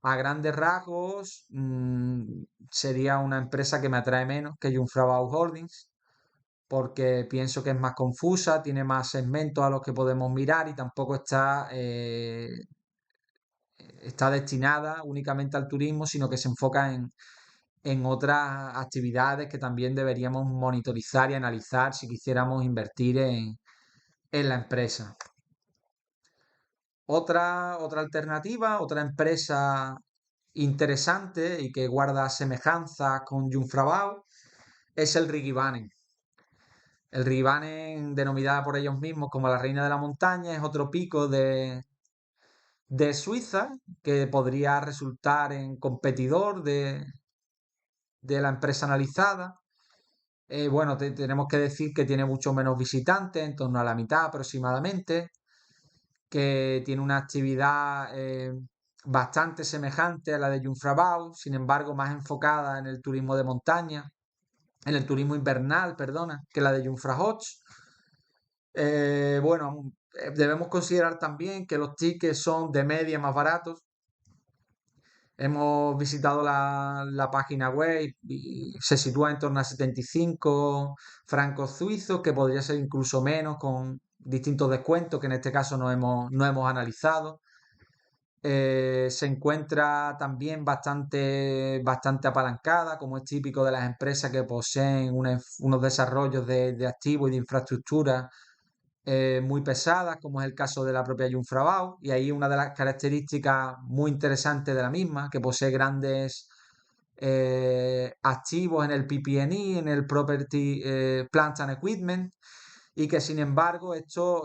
A: rasgos, sería una empresa que me atrae menos que Jungfrau Holdings, porque pienso que es más confusa, tiene más segmentos a los que podemos mirar y tampoco está destinada únicamente al turismo, sino que se enfoca en otras actividades que también deberíamos monitorizar y analizar si quisiéramos invertir en la empresa. Otra alternativa, otra empresa interesante y que guarda semejanza con Jungfrau es el Rigivanen. El Rigivanen, denominada por ellos mismos como la reina de la montaña, es otro pico de Suiza que podría resultar en competidor de la empresa analizada. Bueno, tenemos que decir que tiene mucho menos visitantes, en torno a la mitad aproximadamente, que tiene una actividad bastante semejante a la de Jungfrau, sin embargo más enfocada en el turismo de montaña, en el turismo invernal, perdona, que la de Jungfrau. Bueno, debemos considerar también que los tickets son de media más baratos. Hemos visitado la página web y se sitúa en torno a 75 francos suizos, que podría ser incluso menos con distintos descuentos que en este caso no hemos analizado. Se encuentra también bastante apalancada, como es típico de las empresas que poseen unos desarrollos de activos y de infraestructura muy pesadas, como es el caso de la propia Jungfrau, y ahí una de las características muy interesantes de la misma, que posee grandes activos en el PP&E, en el Property Plant and Equipment, y que sin embargo esto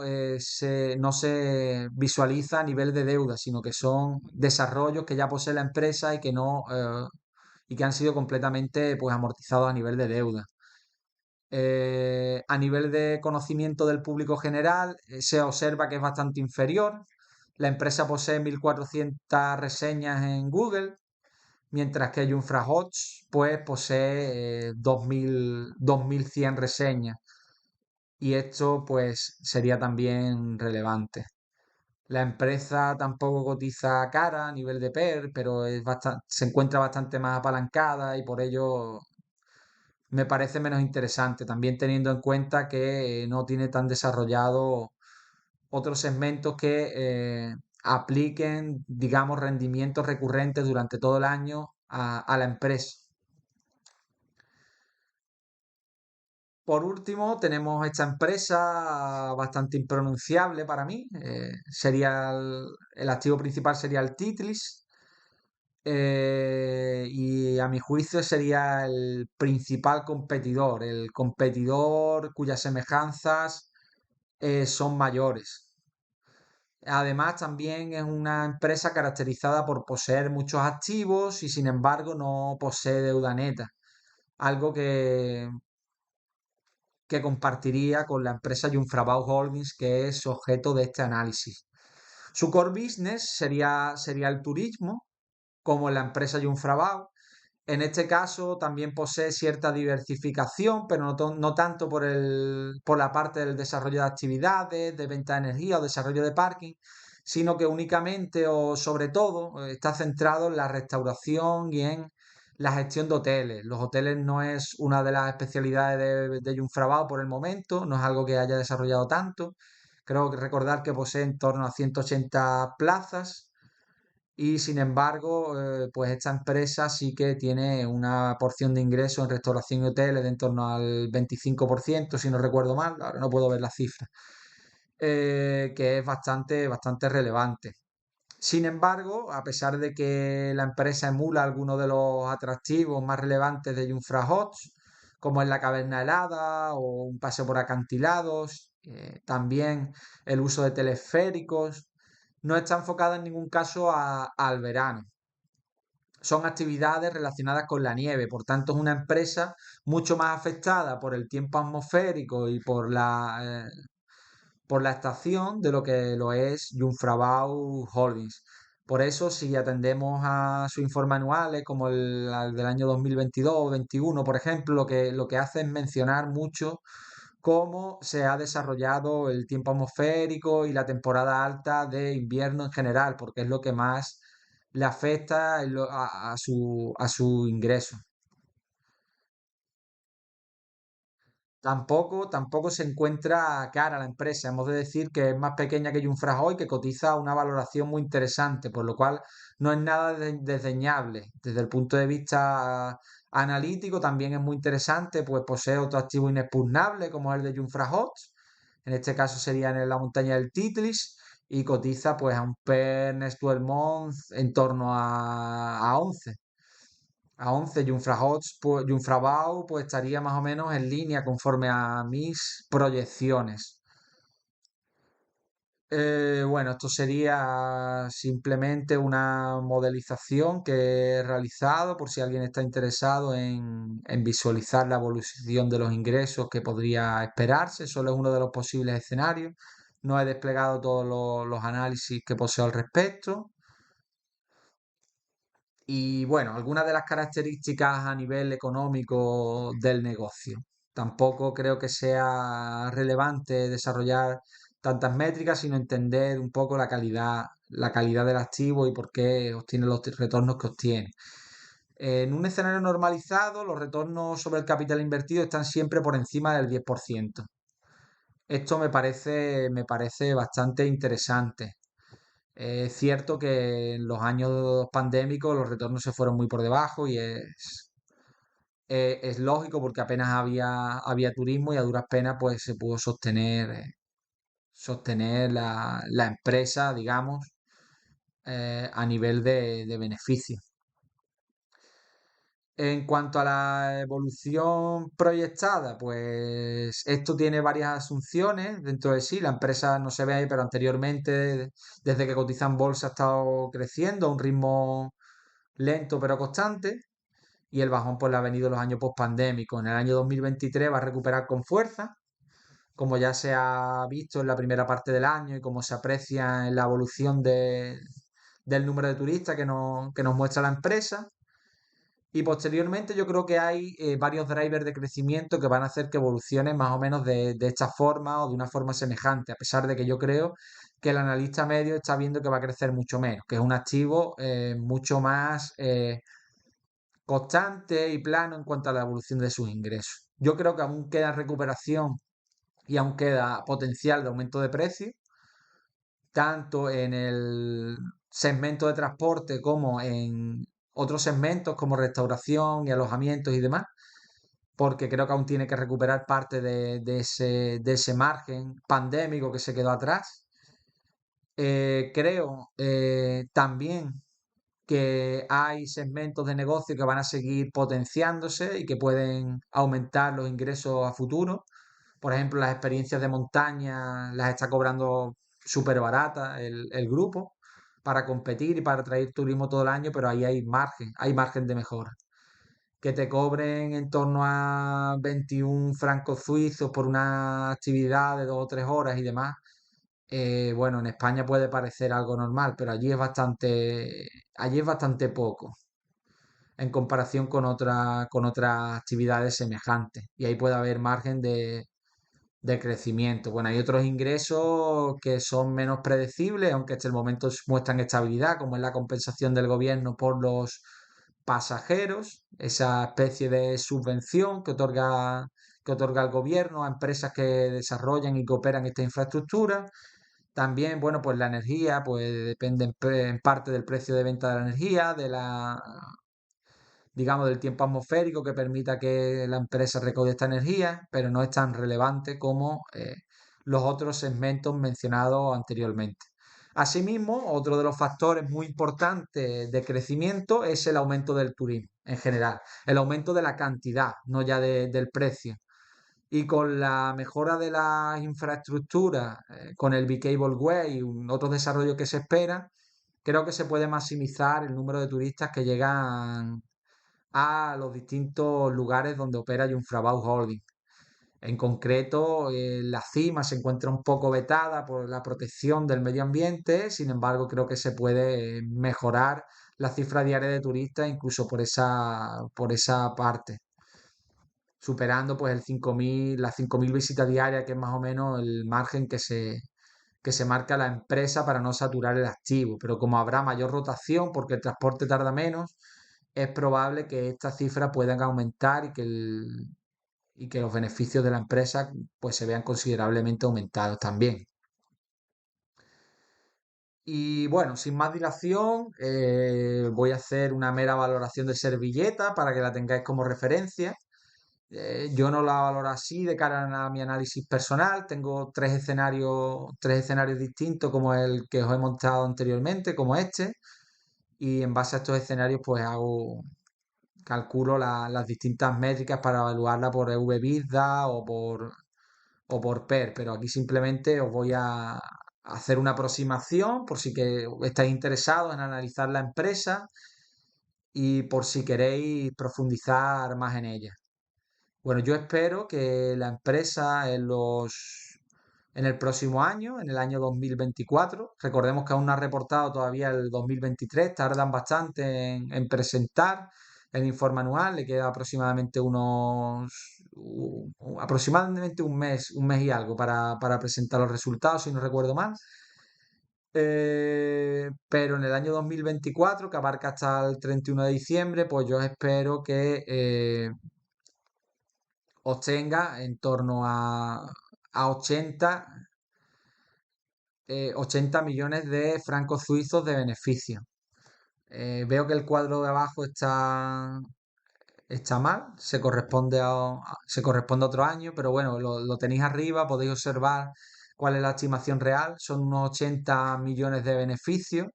A: no se visualiza a nivel de deuda, sino que son desarrollos que ya posee la empresa y que no y que han sido completamente pues amortizados a nivel de deuda. A nivel de conocimiento del público general, se observa que es bastante inferior. La empresa posee 1.400 reseñas en Google, mientras que Jungfraujoch pues posee 2.100 reseñas. Y esto pues sería también relevante. La empresa tampoco cotiza cara a nivel de PER, pero se encuentra bastante más apalancada y por ello me parece menos interesante, también teniendo en cuenta que no tiene tan desarrollado otros segmentos que apliquen, digamos, rendimientos recurrentes durante todo el año a la empresa. Por último, tenemos esta empresa bastante impronunciable para mí. Sería el activo principal sería el Titlis. Y a mi juicio sería el principal competidor, el competidor cuyas semejanzas son mayores. Además, también es una empresa caracterizada por poseer muchos activos y sin embargo no posee deuda neta, algo que compartiría con la empresa Jungfrau Holdings, que es objeto de este análisis. Su core business sería el turismo, como en la empresa Jungfrau. En este caso también posee cierta diversificación, pero no tanto por la parte del desarrollo de actividades, de venta de energía o desarrollo de parking, sino que únicamente o sobre todo está centrado en la restauración y en la gestión de hoteles. Los hoteles no es una de las especialidades de Jungfrau por el momento, no es algo que haya desarrollado tanto. Creo que recordar que posee en torno a 180 plazas y sin embargo, pues esta empresa sí que tiene una porción de ingresos en restauración y hoteles de en torno al 25%, si no recuerdo mal, ahora no puedo ver las cifras, que es bastante relevante. Sin embargo, a pesar de que la empresa emula algunos de los atractivos más relevantes de Jungfrau, como es la caverna helada o un paseo por acantilados, también el uso de telesféricos, no está enfocada en ningún caso al verano. Son actividades relacionadas con la nieve, por tanto es una empresa mucho más afectada por el tiempo atmosférico y por la estación de lo que lo es Jungfrau Holdings. Por eso, si atendemos a su informe anuales, como el del año 2022 o 2021, por ejemplo, lo que hace es mencionar mucho cómo se ha desarrollado el tiempo atmosférico y la temporada alta de invierno en general, porque es lo que más le afecta a su ingreso. Tampoco se encuentra cara la empresa. Hemos de decir que es más pequeña que Jungfrau y que cotiza una valoración muy interesante, por lo cual no es nada desdeñable. Desde el punto de vista analítico también es muy interesante, pues posee otro activo inexpugnable como el de Jungfrau. En este caso sería en la montaña del Titlis y cotiza pues a un PER next 12 months en torno a 11. A 11 Jungfrau pues estaría más o menos en línea conforme a mis proyecciones. Bueno, esto sería simplemente una modelización que he realizado por si alguien está interesado en visualizar la evolución de los ingresos que podría esperarse. Solo es uno de los posibles escenarios. No he desplegado todos los análisis que poseo al respecto. Y bueno, algunas de las características a nivel económico del negocio. Tampoco creo que sea relevante desarrollar tantas métricas, sino entender un poco la calidad del activo y por qué obtiene los retornos que obtiene. En un escenario normalizado, los retornos sobre el capital invertido están siempre por encima del 10%. Esto me parece bastante interesante. Es cierto que en los años pandémicos los retornos se fueron muy por debajo y es lógico porque apenas había turismo y a duras penas pues se pudo sostener. sostener la empresa, digamos, a nivel de beneficio. En cuanto a la evolución proyectada, pues esto tiene varias asunciones dentro de sí. La empresa no se ve ahí, pero anteriormente, desde que cotiza en bolsa, ha estado creciendo a un ritmo lento pero constante. Y el bajón pues le ha venido los años post-pandémicos. En el año 2023 va a recuperar con fuerza, como ya se ha visto en la primera parte del año y como se aprecia en la evolución del número de turistas que nos muestra la empresa. Y posteriormente yo creo que hay varios drivers de crecimiento que van a hacer que evolucione más o menos de esta forma o de una forma semejante, a pesar de que yo creo que el analista medio está viendo que va a crecer mucho menos, que es un activo mucho más constante y plano en cuanto a la evolución de sus ingresos. Yo creo que aún queda recuperación y aún queda potencial de aumento de precios, tanto en el segmento de transporte como en otros segmentos como restauración y alojamientos y demás, porque creo que aún tiene que recuperar parte de ese margen pandémico que se quedó atrás. Creo también que hay segmentos de negocio que van a seguir potenciándose y que pueden aumentar los ingresos a futuro. Por ejemplo, las experiencias de montaña las está cobrando súper baratas el grupo para competir y para traer turismo todo el año, pero ahí hay margen de mejora. Que te cobren en torno a 21 francos suizos por una actividad de 2 o 3 horas y demás. Bueno, en España puede parecer algo normal, pero allí es bastante poco en comparación con otras actividades semejantes. Y ahí puede haber margen de crecimiento. Bueno, hay otros ingresos que son menos predecibles, aunque hasta el momento muestran estabilidad, como es la compensación del gobierno por los pasajeros, esa especie de subvención que otorga el gobierno a empresas que desarrollan y que operan esta infraestructura. También, bueno, pues la energía, pues depende en parte del precio de venta de la energía, digamos, del tiempo atmosférico que permita que la empresa recaude esta energía, pero no es tan relevante como los otros segmentos mencionados anteriormente. Asimismo, otro de los factores muy importantes de crecimiento es el aumento del turismo en general, el aumento de la cantidad, no ya del precio. Y con la mejora de las infraestructuras, con el B-Cable Way y otros desarrollos que se esperan, creo que se puede maximizar el número de turistas que llegan a los distintos lugares donde opera Jungfrau Holding. En concreto, la cima se encuentra un poco vetada por la protección del medio ambiente, sin embargo, creo que se puede mejorar la cifra diaria de turistas incluso por esa parte, superando pues las 5.000 visitas diarias, que es más o menos el margen que se marca la empresa para no saturar el activo. Pero como habrá mayor rotación porque el transporte tarda menos, es probable que estas cifras puedan aumentar y que los beneficios de la empresa pues se vean considerablemente aumentados también. Y bueno, sin más dilación, voy a hacer una mera valoración de servilleta para que la tengáis como referencia. Yo no la valoro así de cara a mi análisis personal. Tengo tres escenarios distintos como el que os he mostrado anteriormente, como este. Y en base a estos escenarios, pues calculo las distintas métricas para evaluarla por EV/EBITDA o por PER. Pero aquí simplemente os voy a hacer una aproximación por si que estáis interesados en analizar la empresa y por si queréis profundizar más en ella. Bueno, yo espero que la empresa en el próximo año, en el año 2024, recordemos que aún no ha reportado todavía el 2023, tardan bastante en presentar el informe anual, le queda aproximadamente un mes y algo para presentar los resultados, si no recuerdo mal. Pero en el año 2024, que abarca hasta el 31 de diciembre, pues yo espero que obtenga en torno a 80 millones de francos suizos de beneficio. Veo que el cuadro de abajo está mal, se corresponde a otro año, pero bueno, lo tenéis arriba, podéis observar cuál es la estimación real. Son unos 80 millones de beneficios,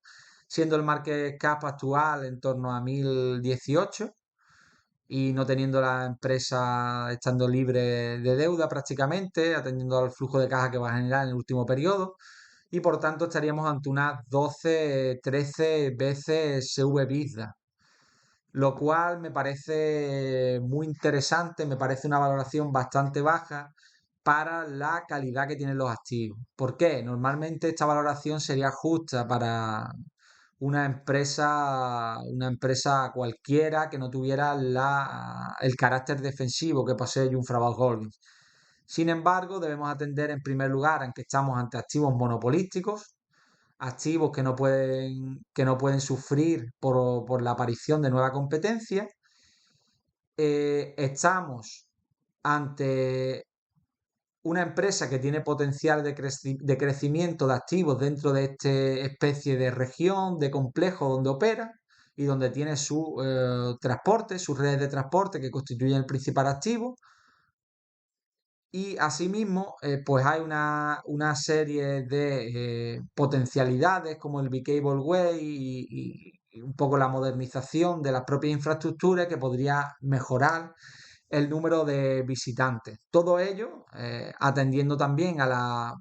A: siendo el market cap actual en torno a 1018 y no teniendo la empresa estando libre de deuda prácticamente, atendiendo al flujo de caja que va a generar en el último periodo. Y por tanto estaríamos ante unas 12, 13 veces EBITDA, lo cual me parece muy interesante, me parece una valoración bastante baja para la calidad que tienen los activos. ¿Por qué? Normalmente esta valoración sería justa para una empresa cualquiera que no tuviera el carácter defensivo que posee Jungfrau Holdings. Sin embargo, debemos atender en primer lugar a que estamos ante activos monopolísticos, activos que no pueden sufrir por la aparición de nueva competencia. Estamos ante una empresa que tiene potencial de crecimiento de activos dentro de esta especie de región, de complejo donde opera y donde tiene su transporte, sus redes de transporte que constituyen el principal activo. Y asimismo, pues hay una serie de potencialidades como el B-Cable Way y un poco la modernización de las propias infraestructuras que podría mejorar el número de visitantes. Todo ello atendiendo también a la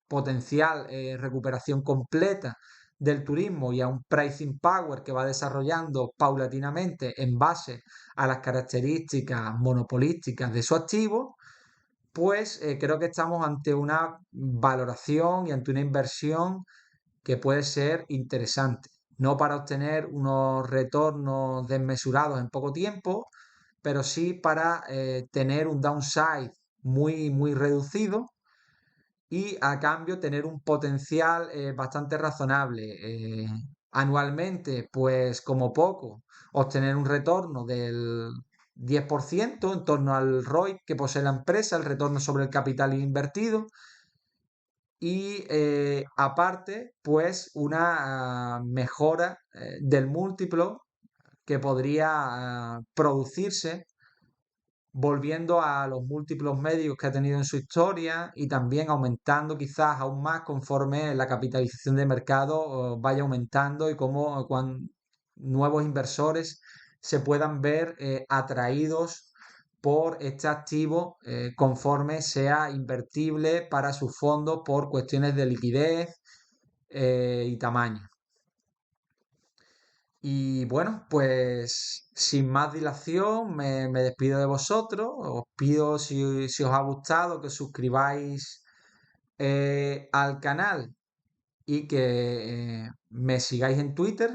A: potencial recuperación completa del turismo y a un pricing power que va desarrollando paulatinamente en base a las características monopolísticas de su activo, pues creo que estamos ante una valoración y ante una inversión que puede ser interesante. No para obtener unos retornos desmesurados en poco tiempo, pero sí para tener un downside muy reducido y a cambio tener un potencial bastante razonable. Anualmente, pues como poco, obtener un retorno del 10% en torno al ROI que posee la empresa, el retorno sobre el capital invertido. Y aparte, pues una mejora del múltiplo que podría producirse volviendo a los múltiplos medios que ha tenido en su historia y también aumentando quizás aún más conforme la capitalización de mercado vaya aumentando y como nuevos inversores se puedan ver atraídos por este activo conforme sea invertible para sus fondos por cuestiones de liquidez y tamaño. Y bueno, pues sin más dilación me despido de vosotros. Os pido si os ha gustado que os suscribáis al canal y que me sigáis en Twitter.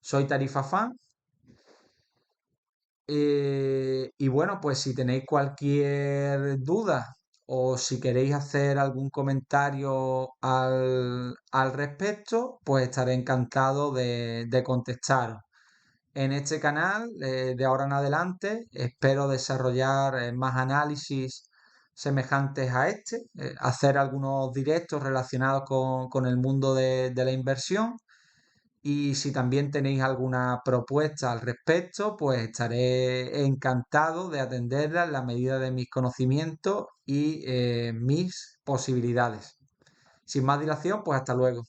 A: Soy Tarifafan. Y bueno, pues si tenéis cualquier duda o si queréis hacer algún comentario al respecto, pues estaré encantado de contestaros. En este canal, de ahora en adelante, espero desarrollar más análisis semejantes a este, hacer algunos directos relacionados con el mundo de la inversión. Y si también tenéis alguna propuesta al respecto, pues estaré encantado de atenderla en la medida de mis conocimientos y mis posibilidades. Sin más dilación, pues hasta luego.